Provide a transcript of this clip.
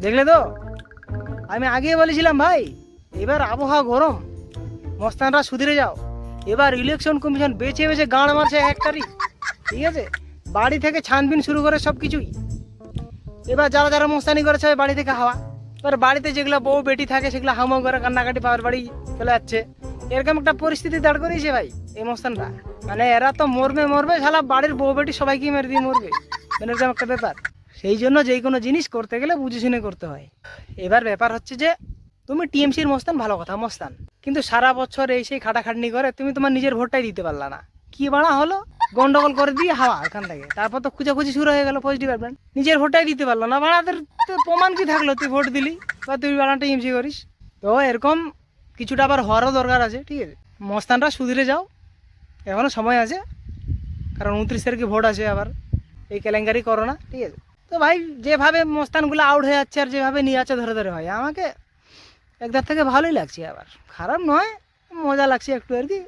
দেখলে তো, আমি আগেই বলেছিলাম ভাই, এবার আবহাওয়া গরম, মস্তানরা সুধরে যাও। এবার ইলেকশন কমিশন বেছে বেছে গাঁড় মারছে একটারই, ঠিক আছে, বাড়ি থেকে ছানবিন শুরু করে সব কিছুই। এবার যারা যারা মস্তানি করেছে বাড়ি থেকে হাওয়া, এবার বাড়িতে যেগুলো বউ বেটি থাকে সেগুলো হামো করে কান্নাকাটি পাওয়ার বাড়ি চলে যাচ্ছে। এরকম একটা পরিস্থিতি দাঁড় করিয়েছে ভাই এই মস্তানরা। মানে এরা তো মরবে মরবে, শালা বাড়ির বউ বেটি সবাইকে মেরে দিয়ে মরবে, মানে এরকম একটা ব্যাপার। সেই জন্য যেই কোনো জিনিস করতে গেলে বুঝে শুনে করতে হয়। এবার ব্যাপার হচ্ছে যে তুমি টিএমসির মস্তান, ভালো কথা মস্তান, কিন্তু সারা বছর এই সেই খাটাখাটনি করে তুমি তোমার নিজের ভোটটাই দিতে পারলা না। কি বাড়া হলো, গন্ডগোল করে দিয়ে হাওয়া এখান থেকে, তারপর তো খুঁজাখুঁজি শুরু হয়ে গেল পোস্ট ডিপার্টমেন্ট, নিজের ভোটটাই দিতে পারলো না। বাড়াদের প্রমাণ কি থাকলো তুই ভোট দিলি বা তুই বাড়া টিএমসি করিস? তো এরকম কিছুটা আবার হওয়ারও দরকার আছে, ঠিক আছে। মস্তানরা সুধরে যাও, এখনো সময় আছে, কারণ 29 তারিখে ভোট আছে আবার, এই কেলেঙ্কারি করো না, ঠিক আছে। তো ভাই যেভাবে মস্তানগুলো আউট হয়ে যাচ্ছে আর যেভাবে নিয়ে যাচ্ছে ধরে ধরে, হয় আমাকে একদার থেকে ভালোই লাগছে, আবার খারাপ নয়, মজা লাগছে একটু আর কি।